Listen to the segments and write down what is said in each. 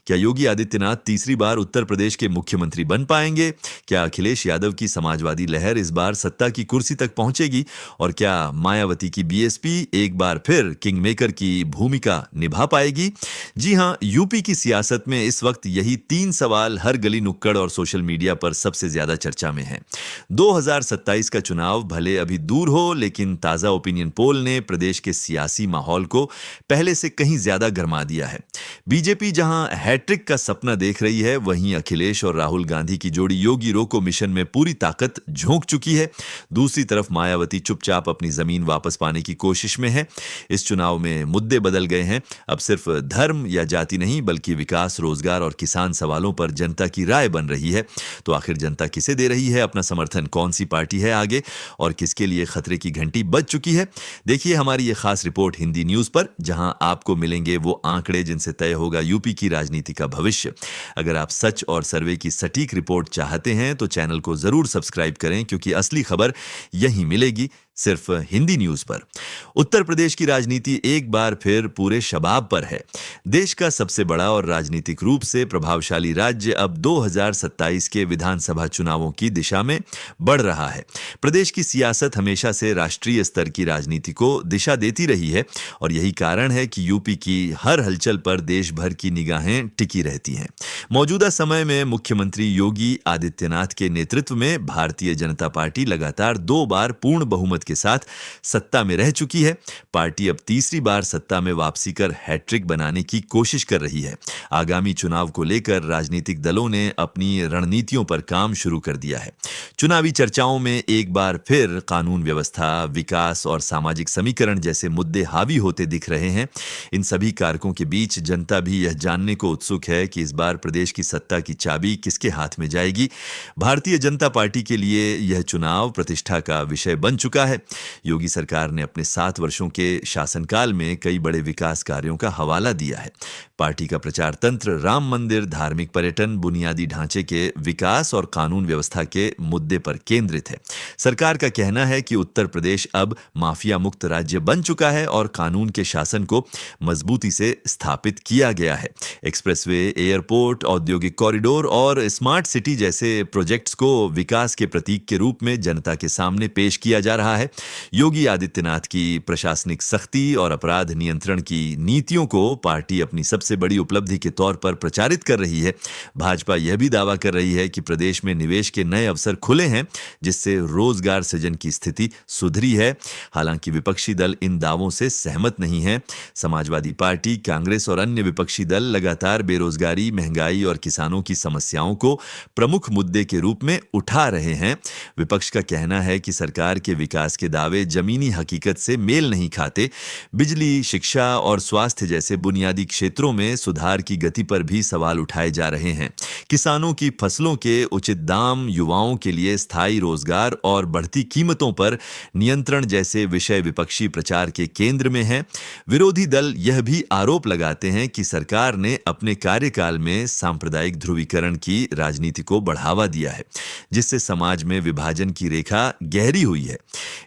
क्या योगी आदित्यनाथ तीसरी बार उत्तर प्रदेश के मुख्यमंत्री बन पाएंगे? क्या अखिलेश यादव की समाजवादी लहर इस बार सत्ता की कुर्सी तक पहुंचेगी? और क्या मायावती की बीएसपी एक बार फिर किंग मेकर की भूमिका निभा पाएगी? जी हां, यूपी की सियासत में इस वक्त यही तीन सवाल हर गली नुक्कड़ और सोशल मीडिया पर सबसे ज्यादा चर्चा में हैं। 2027 का चुनाव भले अभी दूर हो, लेकिन ताजा ओपिनियन पोल ने प्रदेश के सियासी माहौल को पहले से कहीं ज्यादा गरमा दिया है। बीजेपी जहां हैट्रिक का सपना देख रही है, वहीं अखिलेश और राहुल गांधी की जोड़ी योगी रोको मिशन में पूरी ताकत झोंक चुकी है। दूसरी तरफ मायावती चुपचाप अपनी जमीन वापस पाने की कोशिश में है। इस चुनाव में मुद्दे बदल गए हैं। अब सिर्फ धर्म या जाति नहीं, बल्कि विकास, रोजगार और किसान सवालों पर जनता की राय बन रही है। तो आखिर जनता किसे दे रही है अपना समर्थन? कौन सी पार्टी है आगे और किसके लिए खतरे की घंटी बज चुकी है? देखिए हमारी ये खास रिपोर्ट हिंदी न्यूज पर, जहां आपको मिलेंगे वो आंकड़े जिनसे तय होगा यूपी की राजनीति का भविष्य। अगर आप सच और सर्वे की सटीक रिपोर्ट चाहते हैं तो चैनल को जरूर सब्सक्राइब करें, क्योंकि असली खबर यहीं मिलेगी, सिर्फ हिंदी न्यूज पर। उत्तर प्रदेश की राजनीति एक बार फिर पूरे शबाब पर है। देश का सबसे बड़ा और राजनीतिक रूप से प्रभावशाली राज्य अब 2027 के विधानसभा चुनावों की दिशा में बढ़ रहा है। प्रदेश की सियासत हमेशा से राष्ट्रीय स्तर की राजनीति को दिशा देती रही है, और यही कारण है कि यूपी की हर हलचल पर देश भर की निगाहें टिकी रहती हैं। मौजूदा समय में मुख्यमंत्री योगी आदित्यनाथ के नेतृत्व में भारतीय जनता पार्टी लगातार 2 बार पूर्ण बहुमत के साथ सत्ता में रह चुकी है। पार्टी अब तीसरी बार सत्ता में वापसी कर हैट्रिक बनाने की कोशिश कर रही है। आगामी चुनाव को लेकर राजनीतिक दलों ने अपनी रणनीतियों पर काम शुरू कर दिया है। चुनावी चर्चाओं में एक बार फिर कानून व्यवस्था, विकास और सामाजिक समीकरण जैसे मुद्दे हावी होते दिख रहे हैं। इन सभी कारकों के बीच जनता भी यह जानने को उत्सुक है कि इस बार प्रदेश की सत्ता की चाबी किसके हाथ में जाएगी। भारतीय जनता पार्टी के लिए यह चुनाव प्रतिष्ठा का विषय बन चुका है। योगी सरकार ने अपने 7 वर्षों के शासनकाल में कई बड़े विकास कार्यों का हवाला दिया है। पार्टी का प्रचार तंत्र राम मंदिर, धार्मिक पर्यटन, बुनियादी ढांचे के विकास और कानून व्यवस्था के मुद्दे पर केंद्रित है। सरकार का कहना है कि उत्तर प्रदेश अब माफिया मुक्त राज्य बन चुका है और कानून के शासन को मजबूती से स्थापित किया गया है। एक्सप्रेसवे, एयरपोर्ट, औद्योगिक कॉरिडोर और स्मार्ट सिटी जैसे प्रोजेक्ट्स को विकास के प्रतीक के रूप में जनता के सामने पेश किया जा रहा है। योगी आदित्यनाथ की प्रशासनिक सख्ती और अपराध नियंत्रण की नीतियों को पार्टी अपनी सबसे बड़ी उपलब्धि के तौर पर प्रचारित कर रही है। भाजपा यह भी दावा कर रही है कि प्रदेश में निवेश के नए अवसर खुले हैं, जिससे रोजगार सृजन की स्थिति सुधरी है। हालांकि विपक्षी दल इन दावों से सहमत नहीं है। समाजवादी पार्टी, कांग्रेस और अन्य विपक्षी दल लगातार बेरोजगारी, महंगाई और किसानों की समस्याओं को प्रमुख मुद्दे के रूप में उठा रहे हैं। विपक्ष का कहना है कि सरकार के विकास के दावे जमीनी हकीकत से मेल नहीं खाते। बिजली, शिक्षा और स्वास्थ्य जैसे बुनियादी क्षेत्रों में सुधार की गति पर भी सवाल उठाए जा रहे हैं। किसानों की फसलों के उचित दाम, युवाओं के लिए स्थायी रोजगार और बढ़ती कीमतों पर नियंत्रण जैसे विषय विपक्षी प्रचार के केंद्र में हैं। विरोधी दल यह भी आरोप लगाते हैं कि सरकार ने अपने कार्यकाल में सांप्रदायिक ध्रुवीकरण की राजनीति को बढ़ावा दिया है, जिससे समाज में विभाजन की रेखा गहरी हुई है।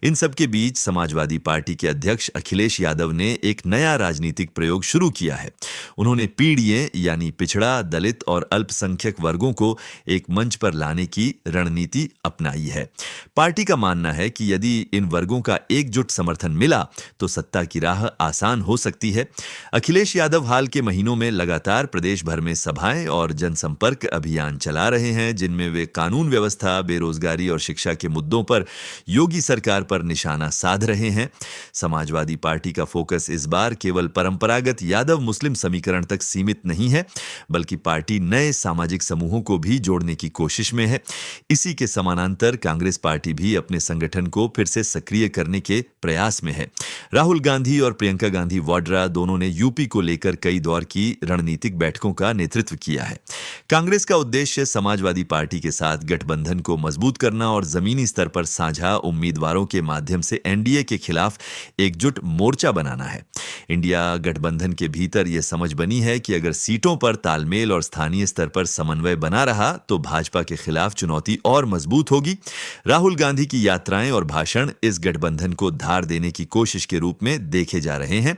इन सब के बीच समाजवादी पार्टी के अध्यक्ष अखिलेश यादव ने एक नया राजनीतिक प्रयोग शुरू किया है। उन्होंने पीढ़िए यानी पिछड़ा, दलित और अल्पसंख्यक वर्गों को एक मंच पर लाने की रणनीति अपनाई है। पार्टी का मानना है कि यदि इन वर्गों का एकजुट समर्थन मिला तो सत्ता की राह आसान हो सकती है। अखिलेश यादव हाल के महीनों में लगातार प्रदेश भर में सभाएं और जनसंपर्क अभियान चला रहे हैं, जिनमें वे कानून व्यवस्था, बेरोजगारी और शिक्षा के मुद्दों पर योगी सरकार पर निशाना साध रहे हैं। समाजवादी पार्टी का फोकस इस बार केवल परंपरागत यादव मुस्लिम समीकरण तक सीमित नहीं है, बल्कि पार्टी नए सामाजिक समूहों को भी जोड़ने की कोशिश में है। इसी के समानांतर कांग्रेस पार्टी भी अपने संगठन को फिर से सक्रिय करने के प्रयास में है। राहुल गांधी और प्रियंका गांधी वाड्रा दोनों ने यूपी को लेकर कई दौर की रणनीतिक बैठकों का नेतृत्व किया है। कांग्रेस का उद्देश्य समाजवादी पार्टी के साथ गठबंधन को मजबूत करना और जमीनी स्तर पर साझा उम्मीदवारों के माध्यम से एनडीए के खिलाफ एकजुट मोर्चा बनाना है। इंडिया गठबंधन के भीतर यह समझ बनी है कि अगर सीटों पर तालमेल और स्थानीय स्तर पर समन्वय बना रहा तो भाजपा के खिलाफ चुनौती और मजबूत होगी। राहुल गांधी की यात्राएं और भाषण इस गठबंधन को धार देने की कोशिश के रूप में देखे जा रहे हैं।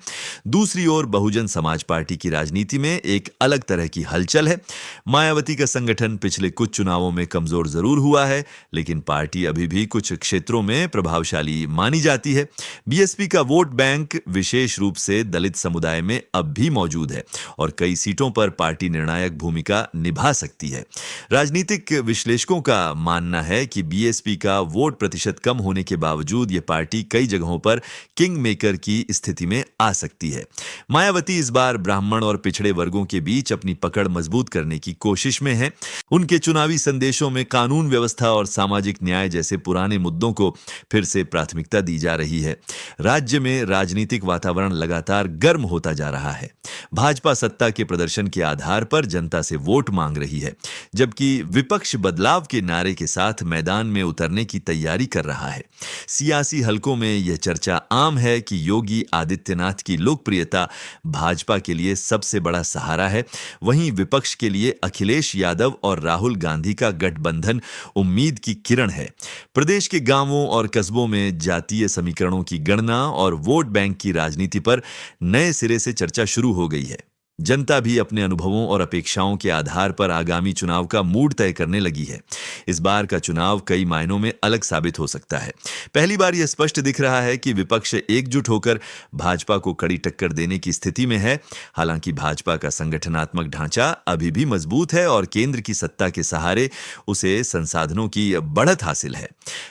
दूसरी ओर बहुजन समाज पार्टी की राजनीति में एक अलग तरह की हलचल है। मायावती का संगठन पिछले कुछ चुनावों में कमजोर जरूर हुआ है, लेकिन पार्टी अभी भी कुछ क्षेत्रों में प्रभावशाली मानी जाती है। बीएसपी का वोट बैंक विशेष रूप से दलित समुदाय में अब भी मौजूद है और कई सीटों पर पार्टी निर्णायक भूमिका निभा सकती है। राजनीतिक विश्लेषकों का मानना है कि बीएसपी का वोट प्रतिशत कम होने के बावजूद यह पार्टी कई जगहों पर किंग मेकर की स्थिति में आ सकती है। मायावती इस बार ब्राह्मण और पिछड़े वर्गों के बीच अपनी पकड़ मजबूत करने की कोशिश में है। उनके चुनावी संदेशों में कानून व्यवस्था और सामाजिक न्याय जैसे पुराने मुद्दों को फिर से प्राथमिकता दी जा रही है। राज्य में राजनीतिक वातावरण लगातार गर्म होता जा रहा है। भाजपा सत्ता के प्रदर्शन के आधार पर जनता से वोट मांग रही है, जबकि विपक्ष बदलाव के नारे के साथ मैदान में उतरने की तैयारी कर रहा है। सियासी हलकों में यह चर्चा आम है कि योगी आदित्यनाथ की लोकप्रियता भाजपा के लिए सबसे बड़ा सहारा है। वहीं विपक्ष के लिए अखिलेश यादव और राहुल गांधी का गठबंधन उम्मीद की किरण है। प्रदेश के गांवों और कस्बों में जातीय समीकरणों की गणना और वोट बैंक की राजनीति पर नए सिरे से चर्चा शुरू हो गई है। जनता भी अपने अनुभवों और अपेक्षाओं के आधार पर आगामी चुनाव का मूड तय करने लगी है। इस बार का चुनाव कई मायनों में अलग साबित हो सकता है। पहली बार यह स्पष्ट दिख रहा है कि विपक्ष एकजुट होकर भाजपा को कड़ी टक्कर देने की स्थिति में है। हालांकि भाजपा का संगठनात्मक ढांचा अभी भी मजबूत है और केंद्र की सत्ता के सहारे उसे संसाधनों की बढ़त हासिल है।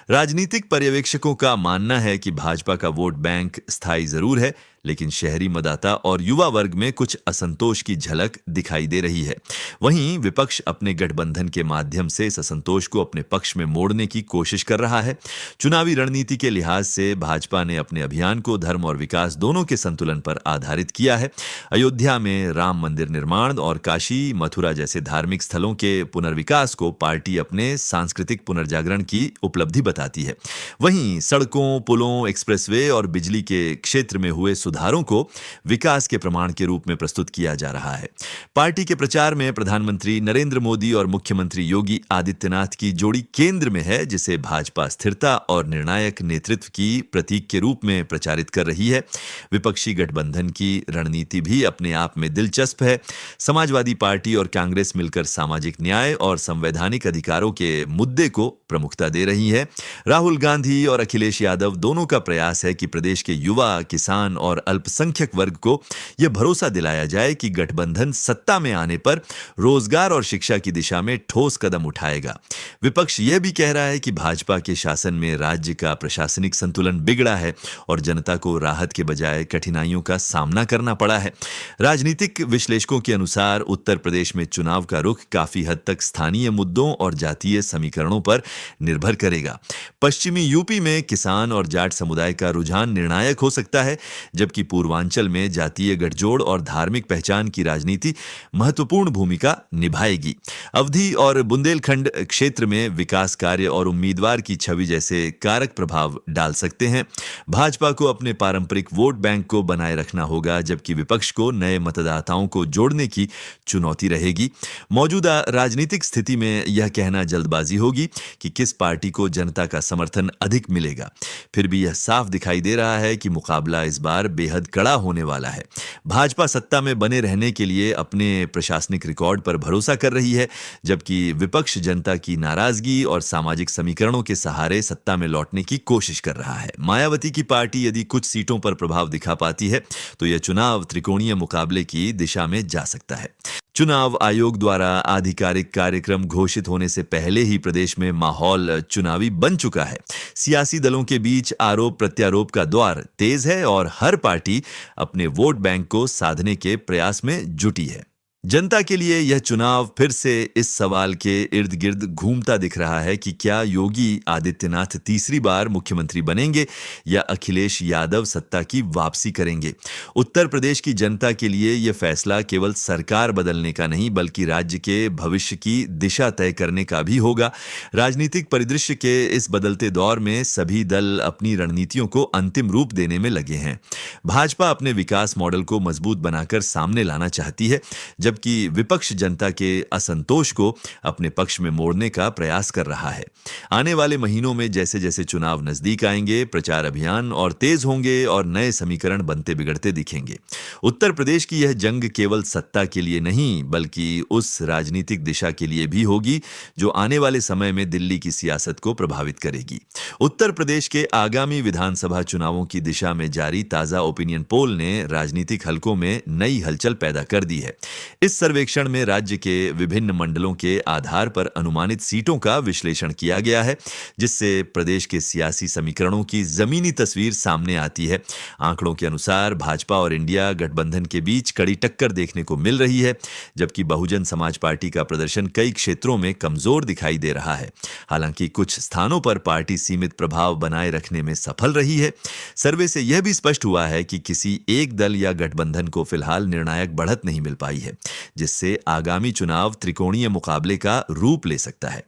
राजनीतिक पर्यवेक्षकों का मानना है कि भाजपा का वोट बैंक स्थायी जरूर है, लेकिन शहरी मतदाता और युवा वर्ग में कुछ असंतोष की झलक दिखाई दे रही है। वहीं विपक्ष अपने गठबंधन के माध्यम से इस असंतोष को अपने पक्ष में मोड़ने की कोशिश कर रहा है। चुनावी रणनीति के लिहाज से भाजपा ने अपने अभियान को धर्म और विकास दोनों के संतुलन पर आधारित किया है। अयोध्या में राम मंदिर निर्माण और काशी मथुरा जैसे धार्मिक स्थलों के पुनर्विकास को पार्टी अपने सांस्कृतिक पुनर्जागरण की उपलब्धि बताती है। वहीं सड़कों, पुलों, एक्सप्रेसवे और बिजली के क्षेत्र में हुए सुधारों को विकास के प्रमाण के रूप में प्रस्तुत किया जा रहा है। पार्टी के प्रचार में प्रधानमंत्री नरेंद्र मोदी और मुख्यमंत्री योगी आदित्यनाथ की जोड़ी केंद्र में है, जिसे भाजपा स्थिरता और निर्णायक नेतृत्व की प्रतीक के रूप में प्रचारित कर रही है। विपक्षी गठबंधन की रणनीति भी अपने आप में दिलचस्प है। समाजवादी पार्टी और कांग्रेस मिलकर सामाजिक न्याय और संवैधानिक अधिकारों के मुद्दे को प्रमुखता दे रही है। राहुल गांधी और अखिलेश यादव दोनों का प्रयास है कि प्रदेश के युवा, किसान और अल्पसंख्यक वर्ग को यह भरोसा दिलाया जाए कि गठबंधन सत्ता में आने पर रोजगार और शिक्षा की दिशा में ठोस कदम उठाएगा। विपक्ष यह भी कह रहा है कि भाजपा के शासन में राज्य का प्रशासनिक संतुलन बिगड़ा है और जनता को राहत के बजाय कठिनाइयों का सामना करना पड़ा है। राजनीतिक विश्लेषकों के अनुसार उत्तर प्रदेश में चुनाव का रुख काफी हद तक स्थानीय मुद्दों और जातीय समीकरणों पर निर्भर करेगा। पश्चिमी यूपी में किसान और जाट समुदाय का रुझान निर्णायक हो सकता है, जबकि पूर्वांचल में जातीय गठजोड़ और धार्मिक पहचान की राजनीति महत्वपूर्ण भूमिका निभाएगी। अवधी और बुंदेलखंड क्षेत्र में विकास कार्य और उम्मीदवार की छवि जैसे कारक प्रभाव डाल सकते हैं। भाजपा को अपने पारंपरिक वोट बैंक को बनाए रखना होगा, जबकि विपक्ष को नए मतदाताओं को जोड़ने की चुनौती रहेगी। मौजूदा राजनीतिक स्थिति में यह कहना जल्दबाजी होगी कि किस पार्टी को जनता का समर्थन अधिक मिलेगा। फिर भी यह साफ दिखाई दे रहा है कि मुकाबला इस बार बेहद कड़ा होने वाला है। भाजपा सत्ता में बने रहने के लिए अपने प्रशासनिक रिकॉर्ड पर भरोसा कर रही है, जबकि विपक्ष जनता की नाराजगी और सामाजिक समीकरणों के सहारे सत्ता में लौटने की कोशिश कर रहा है। मायावती की पार्टी यदि कुछ सीटों पर प्रभाव दिखा पाती है तो यह चुनाव त्रिकोणीय मुकाबले की दिशा में जा सकता है। चुनाव आयोग द्वारा आधिकारिक कार्यक्रम घोषित होने से पहले ही प्रदेश में माहौल चुनावी बन चुका है। सियासी दलों के बीच आरोप प्रत्यारोप का दौर तेज है और हर पार्टी अपने वोट बैंक को साधने के प्रयास में जुटी है। जनता के लिए यह चुनाव फिर से इस सवाल के इर्द गिर्द घूमता दिख रहा है कि क्या योगी आदित्यनाथ तीसरी बार मुख्यमंत्री बनेंगे या अखिलेश यादव सत्ता की वापसी करेंगे। उत्तर प्रदेश की जनता के लिए यह फैसला केवल सरकार बदलने का नहीं बल्कि राज्य के भविष्य की दिशा तय करने का भी होगा। राजनीतिक परिदृश्य के इस बदलते दौर में सभी दल अपनी रणनीतियों को अंतिम रूप देने में लगे हैं। भाजपा अपने विकास मॉडल को मजबूत बनाकर सामने लाना चाहती है, जबकि विपक्ष जनता के असंतोष को अपने पक्ष में मोड़ने का प्रयास कर रहा है। आने वाले महीनों में जैसे जैसे चुनाव नजदीक आएंगे, प्रचार अभियान और तेज होंगे और नए समीकरण बनते बिगड़ते दिखेंगे। उत्तर प्रदेश की यह जंग केवल सत्ता के लिए नहीं बल्कि उस राजनीतिक दिशा के लिए भी होगी जो आने वाले समय में दिल्ली की सियासत को प्रभावित करेगी। उत्तर प्रदेश के आगामी विधानसभा चुनावों की दिशा में जारी ताजा ओपिनियन पोल ने राजनीतिक हलकों में नई हलचल पैदा कर दी है। इस सर्वेक्षण में राज्य के विभिन्न मंडलों के आधार पर अनुमानित सीटों का विश्लेषण किया गया है, जिससे प्रदेश के सियासी समीकरणों की जमीनी तस्वीर सामने आती है। आंकड़ों के अनुसार भाजपा और इंडिया गठबंधन के बीच कड़ी टक्कर देखने को मिल रही है, जबकि बहुजन समाज पार्टी का प्रदर्शन कई क्षेत्रों में कमजोर दिखाई दे रहा है। हालांकि कुछ स्थानों पर पार्टी सीमित प्रभाव बनाए रखने में सफल रही है। सर्वे से यह भी स्पष्ट हुआ है कि किसी एक दल या गठबंधन को फिलहाल निर्णायक बढ़त नहीं मिल पाई है, जिससे आगामी चुनाव त्रिकोणीय मुकाबले का रूप ले सकता है।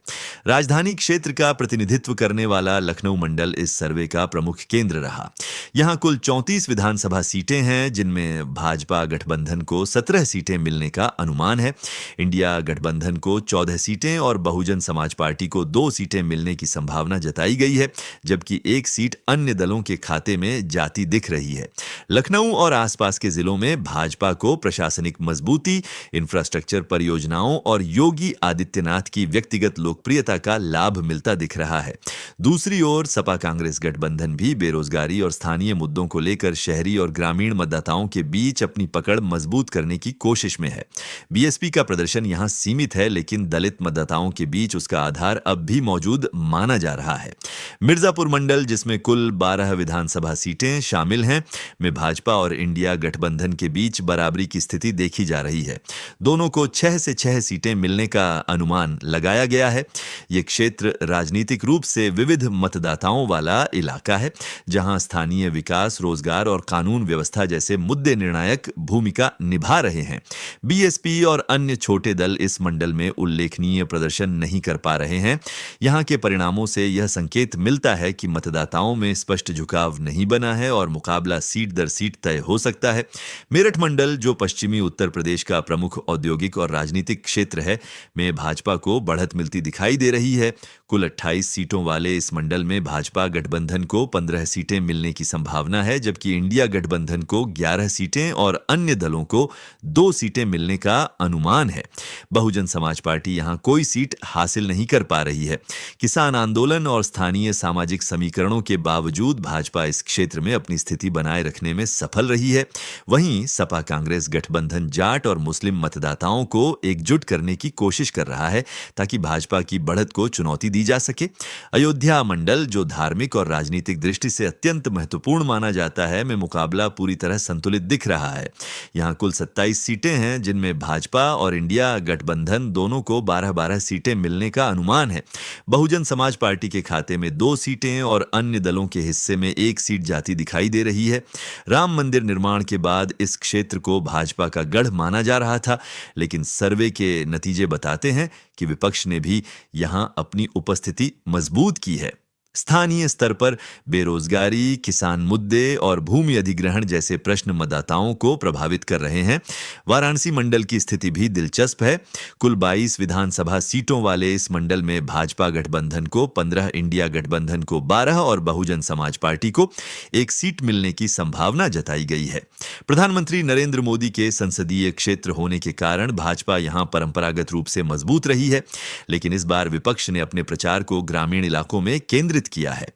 राजधानी क्षेत्र का प्रतिनिधित्व करने वाला लखनऊ मंडल इस सर्वे का प्रमुख केंद्र रहा। यहां कुल 34 विधानसभा सीटें हैं, जिनमें भाजपा गठबंधन को 17 सीटें मिलने का अनुमान है। इंडिया गठबंधन को 14 सीटें और बहुजन समाज पार्टी को 2 सीटें मिलने की संभावना जताई गई है, जबकि 1 सीट अन्य दलों के खाते में जाती दिख रही है। लखनऊ और आसपास के जिलों में भाजपा को प्रशासनिक मजबूती, इंफ्रास्ट्रक्चर परियोजनाओं और योगी आदित्यनाथ की व्यक्तिगत लोकप्रियता का लाभ मिलता दिख रहा है। दूसरी ओर सपा कांग्रेस गठबंधन भी बेरोजगारी और स्थानीय मुद्दों को लेकर शहरी और ग्रामीण मतदाताओं के बीच अपनी पकड़ मजबूत करने की कोशिश में है। बीएसपी का प्रदर्शन यहां सीमित है, लेकिन दलित मतदाताओं के बीच उसका आधार अब भी मौजूद माना जा रहा है। मिर्जापुर मंडल, जिसमें कुल 12 विधानसभा सीटें शामिल हैं, में भाजपा और इंडिया गठबंधन के बीच बराबरी की स्थिति देखी जा रही है। दोनों को 6 से 6 सीटें मिलने का अनुमान लगाया गया है। यह क्षेत्र राजनीतिक रूप से विविध मतदाताओं वाला इलाका है, जहां स्थानीय विकास, रोजगार और कानून व्यवस्था जैसे मुद्दे निर्णायक भूमिका निभा रहे हैं। बीएसपी और अन्य छोटे दल इस मंडल में उल्लेखनीय प्रदर्शन नहीं कर पा रहे हैं। यहां के परिणामों से यह संकेत मिलता है कि मतदाताओं में स्पष्ट झुकाव नहीं बना है और मुकाबला सीट दर सीट तय हो सकता है। मेरठ मंडल, जो पश्चिमी उत्तर प्रदेश का प्रमुख औद्योगिक और राजनीतिक क्षेत्र है, में भाजपा को बढ़त मिलती दिखाई दे रही है। कुल 28 सीटों वाले इस मंडल में भाजपा गठबंधन को 15 सीटें मिलने की संभावना है, जबकि इंडिया गठबंधन को 11 सीटें और अन्य दलों को 2 सीटें मिलने का अनुमान है। बहुजन समाज पार्टी यहां कोई सीट हासिल नहीं कर पा रही है। किसान आंदोलन और स्थानीय सामाजिक समीकरणों के बावजूद भाजपा इस क्षेत्र में अपनी स्थिति बनाए रखने में सफल रही है। वहीं सपा कांग्रेस गठबंधन जाट और मुस्लिम मतदाताओं को एकजुट करने की कोशिश कर रहा है, ताकि भाजपा की बढ़त को चुनौती दी जा सके। अयोध्या मंडल, जो धार्मिक और राजनीतिक दृष्टि से अत्यंत महत्वपूर्ण माना जाता है, में मुकाबला पूरी तरह संतुलित दिख रहा है। यहां कुल 27 सीटें हैं, जिनमें भाजपा और इंडिया गठबंधन दोनों को 12-12 सीटें मिलने का अनुमान है। बहुजन समाज पार्टी के खाते में 2 सीटें और अन्य दलों के हिस्से में 1 सीट जाती दिखाई दे रही है। राम मंदिर निर्माण के बाद इस क्षेत्र को भाजपा का गढ़ माना जा रहा था, लेकिन सर्वे के नतीजे बताते हैं कि विपक्ष ने भी यहां अपनी उपस्थिति मजबूत की है। स्थानीय स्तर पर बेरोजगारी, किसान मुद्दे और भूमि अधिग्रहण जैसे प्रश्न मतदाताओं को प्रभावित कर रहे हैं। वाराणसी मंडल की स्थिति भी दिलचस्प है। कुल 22 विधानसभा सीटों वाले इस मंडल में भाजपा गठबंधन को 15, इंडिया गठबंधन को 12 और बहुजन समाज पार्टी को 1 सीट मिलने की संभावना जताई गई है। प्रधानमंत्री नरेंद्र मोदी के संसदीय क्षेत्र होने के कारण भाजपा यहां परंपरागत रूप से मजबूत रही है, लेकिन इस बार विपक्ष ने अपने प्रचार को ग्रामीण इलाकों में केंद्रित किया है।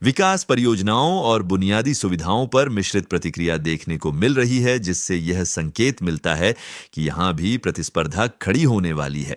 विकास परियोजनाओं और बुनियादी सुविधाओं पर मिश्रित प्रतिक्रिया देखने को मिल रही है, जिससे यह संकेत मिलता है कि यहां भी प्रतिस्पर्धा खड़ी होने वाली है।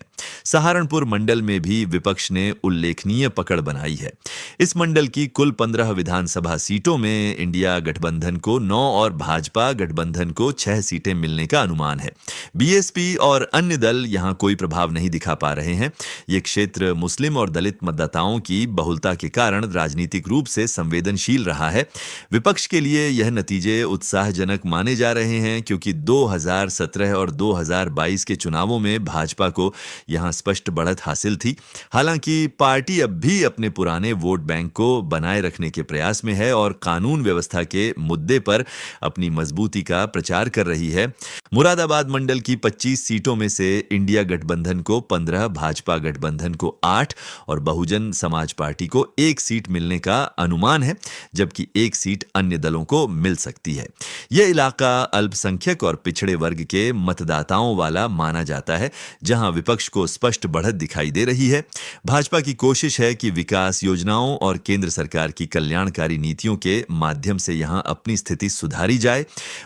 सहारनपुर मंडल में भी विपक्ष ने उल्लेखनीय पकड़ बनाई है। इस मंडल की कुल 15 विधानसभा सीटों में इंडिया गठबंधन को 9 और भाजपा गठबंधन को 6 सीटें मिलने का अनुमान है। बीएसपी और अन्य दल यहां कोई प्रभाव नहीं दिखा पा रहे हैं। ये क्षेत्र मुस्लिम और दलित मतदाताओं की बहुलता के कारण राजनीतिक रूप से संवेदनशील रहा है। विपक्ष के लिए यह नतीजे उत्साहजनक माने जा रहे हैं क्योंकि 2017 और 2022 के चुनावों में भाजपा को यहां स्पष्ट बढ़त हासिल थी। हालांकि पार्टी अब भी अपने पुराने वोट बैंक को बनाए रखने के प्रयास में है और कानून व्यवस्था के मुद्दे पर अपनी मजबूती का प्रचार कर रही है। मुरादाबाद मंडल की 25 सीटों में से इंडिया गठबंधन को 15, भाजपा गठबंधन को 8 और बहुजन समाज पार्टी को 1 सीट मिलने का अनुमान है, जबकि 1 सीट अन्य दलों को मिल सकती है। यह इलाका अल्पसंख्यक और पिछड़े वर्ग के मतदाताओं वाला माना जाता है, जहां विपक्ष को स्पष्ट बढ़त दिखाई दे रही है। भाजपा की कोशिश है कि विकास योजनाओं और केंद्र सरकार की कल्याणकारी नीतियों के माध्यम से यहां अपनी स्थिति सुधारी जाए।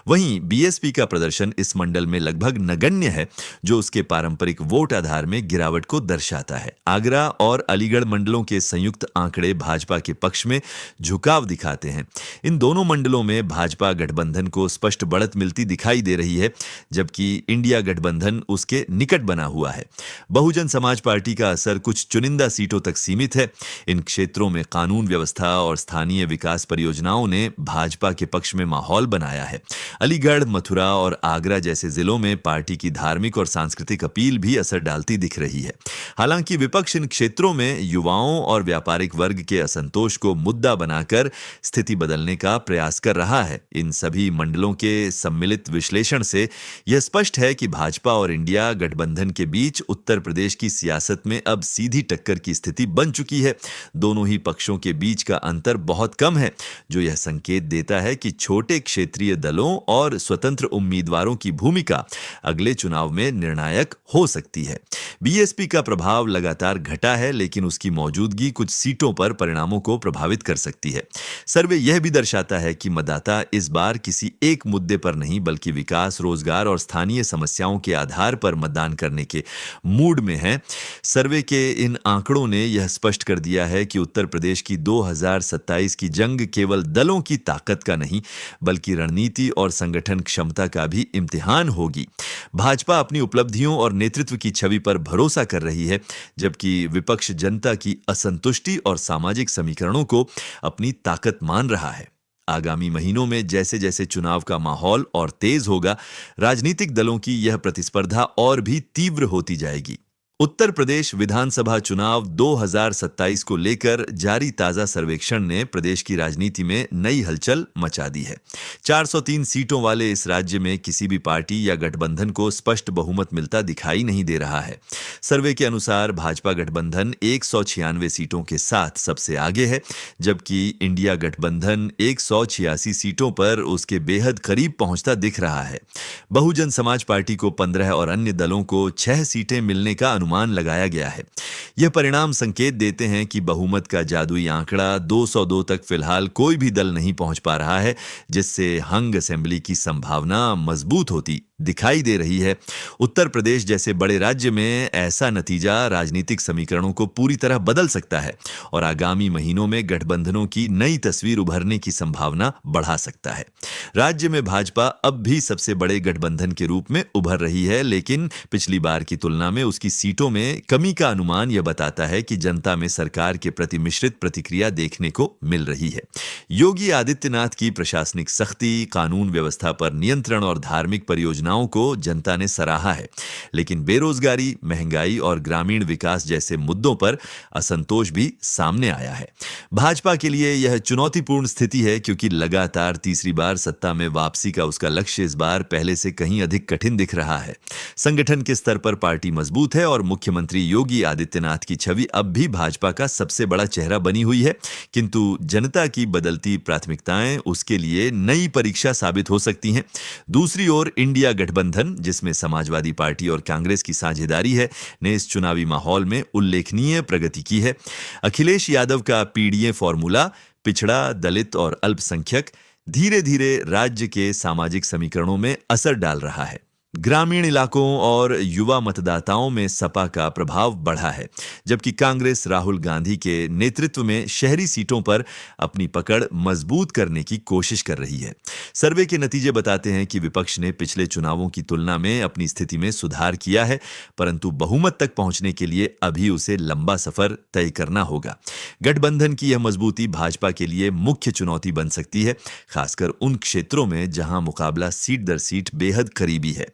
वहीं बीएसपी का प्रदर्शन इस मंडल में लगभग नगण्य है, जो उसके पारंपरिक वोट आधार में गिरावट को दर्शाता है। आगरा और अलीगढ़ मंडलों के संयुक्त आंकड़े भाजपा के पक्ष में झुकाव दिखाते हैं। इन दोनों मंडलों में भाजपा गठबंधन को स्पष्ट बढ़त मिलती दिखाई दे रही है, जबकि इंडिया गठबंधन उसके निकट बना हुआ है। बहुजन समाज पार्टी का असर कुछ चुनिंदा सीटों तक सीमित है। इन क्षेत्रों में कानून व्यवस्था और स्थानीय विकास परियोजनाओं ने भाजपा के पक्ष में माहौल बनाया है। अलीगढ़, मथुरा और आगरा जैसे जिलों में पार्टी की धार्मिक और सांस्कृतिक अपील भी असर डालती दिख रही है। हालांकि विपक्ष इन क्षेत्रों में युवाओं और व्यापारिक वर्ग के असंतोष को मुद्दा बनाकर स्थिति बदलने का प्रयास कर रहा है। इन सभी मंडलों के सम्मिलित विश्लेषण से यह स्पष्ट है कि भाजपा और इंडिया गठबंधन के बीच उत्तर प्रदेश की सियासत में अब सीधी टक्कर की स्थिति बन चुकी है। दोनों ही पक्षों के बीच का अंतर बहुत कम है, जो यह संकेत देता है कि छोटे क्षेत्रीय दलों और स्वतंत्र उम्मीदवारों की भूमिका अगले चुनाव में निर्णायक हो सकती है। बीएसपी का प्रभाव लगातार घटा है, लेकिन उसकी मौजूदगी कुछ सीटों पर परिणामों को प्रभावित कर सकती है। सर्वे यह भी दर्शाता है कि मतदाता इस बार किसी एक मुद्दे पर नहीं, बल्कि विकास, रोजगार और स्थानीय समस्याओं के आधार पर मतदान करने के मूड में है। सर्वे के इन आंकड़ों ने यह स्पष्ट कर दिया है कि उत्तर प्रदेश की 2027 की जंग केवल दलों की ताकत का नहीं, बल्कि रणनीति और संगठन क्षमता का भी इम्तिहान होगी। भाजपा अपनी उपलब्धियों और नेतृत्व की छवि पर भरोसा कर रही है, जबकि विपक्ष जनता की असंतुष्टि और सामाजिक समीकरणों को अपनी ताकत मान रहा है। आगामी महीनों में जैसे जैसे चुनाव का माहौल और तेज होगा, राजनीतिक दलों की यह प्रतिस्पर्धा और भी तीव्र होती जाएगी। उत्तर प्रदेश विधानसभा चुनाव 2027 को लेकर जारी ताजा सर्वेक्षण ने प्रदेश की राजनीति में नई हलचल मचा दी है। 403 सीटों वाले इस राज्य में किसी भी पार्टी या गठबंधन को स्पष्ट बहुमत मिलता दिखाई नहीं दे रहा है। सर्वे के अनुसार भाजपा गठबंधन 196 सीटों के साथ सबसे आगे है, जबकि इंडिया गठबंधन 186 सीटों पर उसके बेहद करीब पहुंचता दिख रहा है। बहुजन समाज पार्टी को 15 और अन्य दलों को 6 सीटें मिलने का अनुमान लगाया गया है। यह परिणाम संकेत देते हैं कि बहुमत का जादुई आंकड़ा 202 तक फिलहाल कोई भी दल नहीं पहुंच पा रहा है, जिससे हंग असेंबली की संभावना मजबूत होती दिखाई दे रही है। उत्तर प्रदेश जैसे बड़े राज्य में ऐसा नतीजा राजनीतिक समीकरणों को पूरी तरह बदल सकता है और आगामी महीनों में गठबंधनों की नई तस्वीर उभरने की संभावना बढ़ा सकता है। राज्य में भाजपा अब भी सबसे बड़े गठबंधन के रूप में उभर रही है, लेकिन पिछली बार की तुलना में उसकी सीटों में कमी का अनुमान यह बताता है कि जनता में सरकार के प्रति मिश्रित प्रतिक्रिया देखने को मिल रही है। योगी आदित्यनाथ की प्रशासनिक सख्ती, कानून व्यवस्था पर नियंत्रण और धार्मिक परियोजनाओं को जनता ने सराहा है, लेकिन बेरोजगारी, महंगाई और ग्रामीण विकास जैसे मुद्दों पर असंतोष भी सामने आया है। भाजपा के लिए यह चुनौतीपूर्ण स्थिति है, क्योंकि लगातार तीसरी बार सत्ता में वापसी का उसका लक्ष्य इस बार पहले से कहीं अधिक कठिन दिख रहा है। संगठन के स्तर पर पार्टी मजबूत है और मुख्यमंत्री योगी आदित्यनाथ की छवि अब भी भाजपा का सबसे बड़ा चेहरा बनी हुई है, किंतु जनता की बदलती प्राथमिकताएं उसके लिए नई परीक्षा साबित हो सकती हैं। दूसरी ओर इंडिया गठबंधन, जिसमें समाजवादी पार्टी और कांग्रेस की साझेदारी है, ने इस चुनावी माहौल में उल्लेखनीय प्रगति की है। अखिलेश यादव का पीडीए फॉर्मूला पिछड़ा, दलित और अल्पसंख्यक धीरे धीरे राज्य के सामाजिक समीकरणों में असर डाल रहा है। ग्रामीण इलाकों और युवा मतदाताओं में सपा का प्रभाव बढ़ा है, जबकि कांग्रेस राहुल गांधी के नेतृत्व में शहरी सीटों पर अपनी पकड़ मजबूत करने की कोशिश कर रही है। सर्वे के नतीजे बताते हैं कि विपक्ष ने पिछले चुनावों की तुलना में अपनी स्थिति में सुधार किया है, परंतु बहुमत तक पहुंचने के लिए अभी उसे लंबा सफर तय करना होगा। गठबंधन की यह मजबूती भाजपा के लिए मुख्य चुनौती बन सकती है, खासकर उन क्षेत्रों में जहां मुकाबला सीट दर सीट बेहद करीबी है।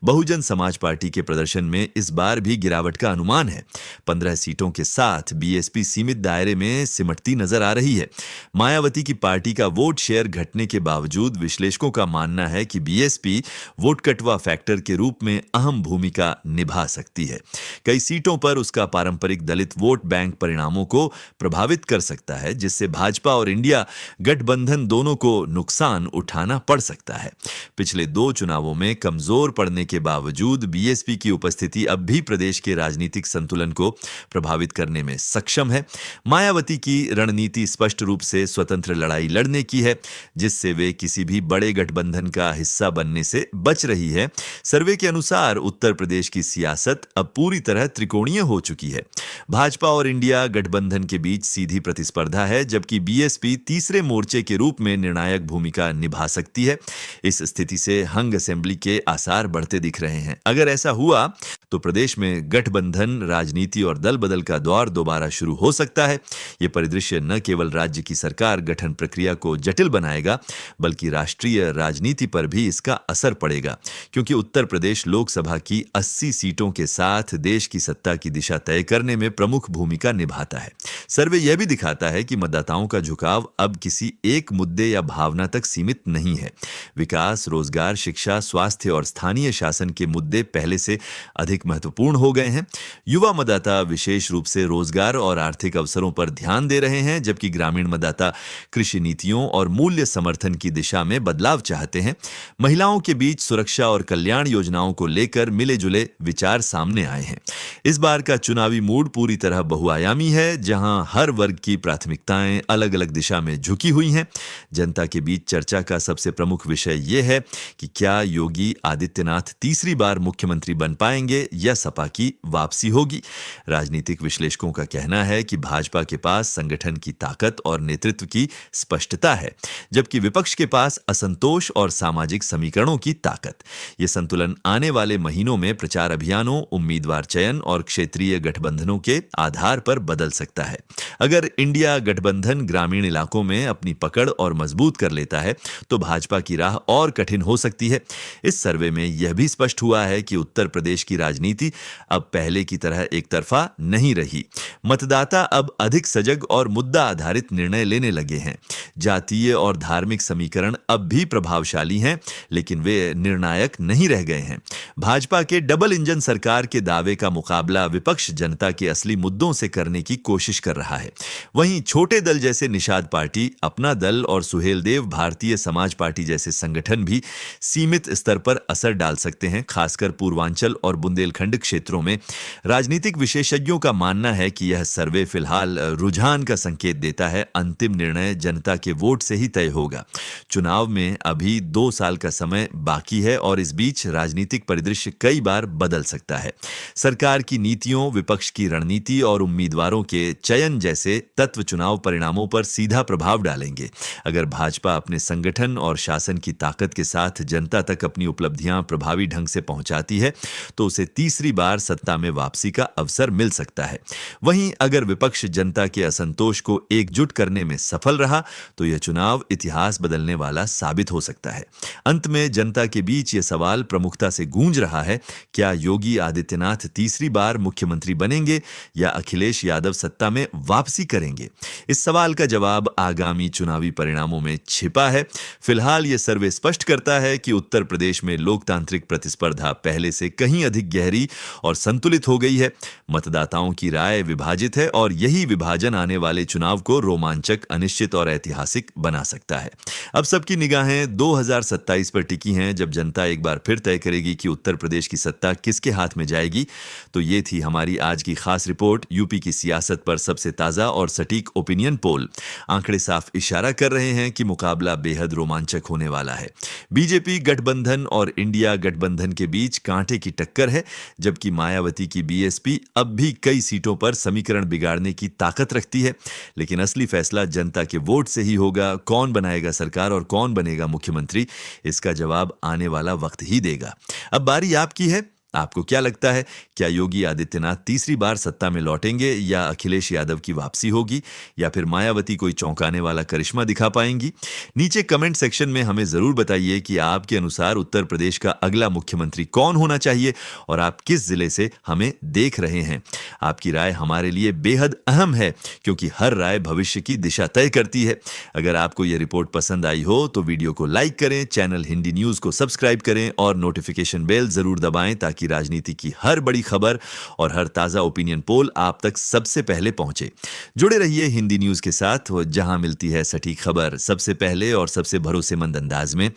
बहुजन समाज पार्टी के प्रदर्शन में इस बार भी गिरावट का अनुमान है। 15 सीटों के साथ बीएसपी सीमित दायरे में सिमटती नजर आ रही है। मायावती की पार्टी का वोट शेयर घटने के बावजूद विश्लेषकों का मानना है कि बीएसपी वोट कटवा फैक्टर के रूप में अहम भूमिका निभा सकती है। कई सीटों पर उसका पारंपरिक दलित वोट बैंक परिणामों को प्रभावित कर सकता है, जिससे भाजपा और इंडिया गठबंधन दोनों को नुकसान उठाना पड़ सकता है। पिछले 2 चुनावों में कमजोर पड़ने के बावजूद बीएसपी की उपस्थिति अब भी प्रदेश के राजनीतिक संतुलन को प्रभावित करने में सक्षम है। मायावती की रणनीति स्पष्ट रूप से स्वतंत्र लड़ाई लड़ने की है, जिससे वे किसी भी बड़े गठबंधन का हिस्सा बनने से बच रही है। सर्वे के अनुसार उत्तर प्रदेश की सियासत अब पूरी तरह त्रिकोणीय हो चुकी है। भाजपा और इंडिया गठबंधन के बीच सीधी प्रतिस्पर्धा है, जबकि बीएसपी तीसरे मोर्चे के रूप में निर्णायक भूमिका निभा सकती है। इस स्थिति से हंग असेंबली के आसार बढ़ते दिख रहे हैं। अगर ऐसा हुआ तो प्रदेश में गठबंधन राजनीति और दल बदल का दौर दोबारा शुरू हो सकता है। यह परिदृश्य न केवल राज्य की सरकार गठन प्रक्रिया को जटिल बनाएगा, बल्कि राष्ट्रीय राजनीति पर भी इसका असर पड़ेगा, क्योंकि उत्तर प्रदेश लोकसभा की 80 सीटों के साथ देश की सत्ता की दिशा तय करने में प्रमुख भूमिका निभाता है। सर्वे यह भी दिखाता है कि मतदाताओं का झुकाव अब किसी एक मुद्दे या भावना तक सीमित नहीं है। विकास, रोजगार, शिक्षा, स्वास्थ्य और स्थानीय शासन के मुद्दे पहले से अधिक महत्वपूर्ण हो गए हैं। युवा मतदाता विशेष रूप से रोजगार और आर्थिक अवसरों पर ध्यान दे रहे हैं, जबकि ग्रामीण मतदाता कृषि नीतियों और मूल्य समर्थन की दिशा में बदलाव चाहते हैं। महिलाओं के बीच सुरक्षा और कल्याण योजनाओं को लेकर मिले जुले विचार सामने आए हैं। इस बार का चुनावी मूड पूरी तरह बहुआयामी है, जहां हर वर्ग की प्राथमिकताएं अलग अलग दिशा में झुकी हुई हैं। जनता के बीच चर्चा का सबसे प्रमुख विषय यह है कि क्या योगी आदित्यनाथ तीसरी बार मुख्यमंत्री बन पाएंगे या सपा की वापसी होगी। राजनीतिक विश्लेषकों का कहना है कि भाजपा के पास संगठन की ताकत और नेतृत्व की स्पष्टता है, जबकि विपक्ष के पास असंतोष और सामाजिक समीकरणों की ताकत। यह संतुलन आने वाले महीनों में प्रचार अभियानों, उम्मीदवार चयन और क्षेत्रीय गठबंधनों के आधार पर बदल सकता है। अगर इंडिया गठबंधन ग्रामीण इलाकों में अपनी पकड़ और मजबूत कर लेता है तो भाजपा की राह और कठिन हो सकती है। इस सर्वे में यह भी स्पष्ट हुआ है कि उत्तर प्रदेश की राजनीति अब पहले की तरह एक तरफा नहीं रही। मतदाता अब अधिक सजग और मुद्दा आधारित निर्णय लेने लगे हैं। जातीय और धार्मिक समीकरण अब भी प्रभावशाली हैं, लेकिन वे निर्णायक नहीं रह गए हैं। भाजपा के डबल इंजन सरकार के दावे का मुकाबला विपक्ष जनता के असली मुद्दों से करने की कोशिश कर रहा है। वहीं छोटे दल जैसे निषाद पार्टी, अपना दल और सुहेलदेव भारतीय समाज पार्टी जैसे संगठन भी सीमित स्तर पर असर डाल सकते हैं, खासकर पूर्वांचल और बुंदेलखंड क्षेत्रों में। राजनीतिक विशेषज्ञों का मानना है कि यह सर्वे फिलहाल रुझान का संकेत देता है। अंतिम निर्णय जनता के वोट से ही तय होगा। चुनाव में अभी 2 साल का समय बाकी है और इस बीच राजनीतिक परिदृश्य कई बार बदल सकता है। सरकार की नीतियों, विपक्ष की रणनीति और उम्मीदवारों के चयन जैसे तत्व चुनाव परिणामों पर सीधा प्रभाव डालेंगे। अगर भाजपा अपने संगठन और शासन की ताकत के साथ जनता तक अपनी उपलब्धियां प्रभावी ढंग से पहुंचाती है तो उसे तीसरी बार सत्ता में वापसी का अवसर मिल सकता है। वहीं अगर विपक्ष जनता के असंतोष को एकजुट करने में सफल रहा तो यह चुनाव इतिहास बदलने वाला साबित हो सकता है। अंत में जनता के बीच यह सवाल प्रमुखता से गूंज रहा है, क्या योगी आदित्यनाथ तीसरी बार मुख्यमंत्री बनेंगे या अखिलेश यादव सत्ता में वापसी करेंगे? इस सवाल का जवाब आगामी चुनावी परिणामों में छिपा है। फिलहाल यह सर्वे स्पष्ट करता है कि उत्तर प्रदेश में लोकतांत्रिक प्रतिस्पर्धा पहले से कहीं अधिक गहरी और संतुलित हो गई है। मतदाताओं की राय विभाजित है और यही विभाजन आने वाले चुनाव को रोमांचक, अनिश्चित और ऐतिहासिक बना सकता है। अब सबकी निगाहें 2027 पर टिकी हैं, जब जनता एक बार फिर तय करेगी कि उत्तर प्रदेश की सत्ता किसके हाथ में जाएगी। तो ये थी हमारी आज की खास रिपोर्ट, यूपी की सियासत पर सबसे ताजा और सटीक ओपिनियन पोल। आंकड़े साफ इशारा कर रहे हैं कि मुकाबला बेहद रोमांचक होने वाला है। बीजेपी गठबंधन और इंडिया इंडिया गठबंधन के बीच कांटे की टक्कर है, जबकि मायावती की बीएसपी अब भी कई सीटों पर समीकरण बिगाड़ने की ताकत रखती है। लेकिन असली फैसला जनता के वोट से ही होगा। कौन बनाएगा सरकार और कौन बनेगा मुख्यमंत्री, इसका जवाब आने वाला वक्त ही देगा। अब बारी आपकी है। आपको क्या लगता है, क्या योगी आदित्यनाथ तीसरी बार सत्ता में लौटेंगे, या अखिलेश यादव की वापसी होगी, या फिर मायावती कोई चौंकाने वाला करिश्मा दिखा पाएंगी? नीचे कमेंट सेक्शन में हमें जरूर बताइए कि आपके अनुसार उत्तर प्रदेश का अगला मुख्यमंत्री कौन होना चाहिए और आप किस जिले से हमें देख रहे हैं। आपकी राय हमारे लिए बेहद अहम है, क्योंकि हर राय भविष्य की दिशा तय करती है। अगर आपको यह रिपोर्ट पसंद आई हो तो वीडियो को लाइक करें, चैनल हिंदी न्यूज को सब्सक्राइब करें और नोटिफिकेशन बेल जरूर दबाएं, ताकि राजनीति की हर बड़ी खबर और हर ताजा ओपिनियन पोल आप तक सबसे पहले पहुंचे। जुड़े रहिए हिंदी न्यूज के साथ, जहां मिलती है सटीक खबर सबसे पहले और सबसे भरोसेमंद अंदाज में।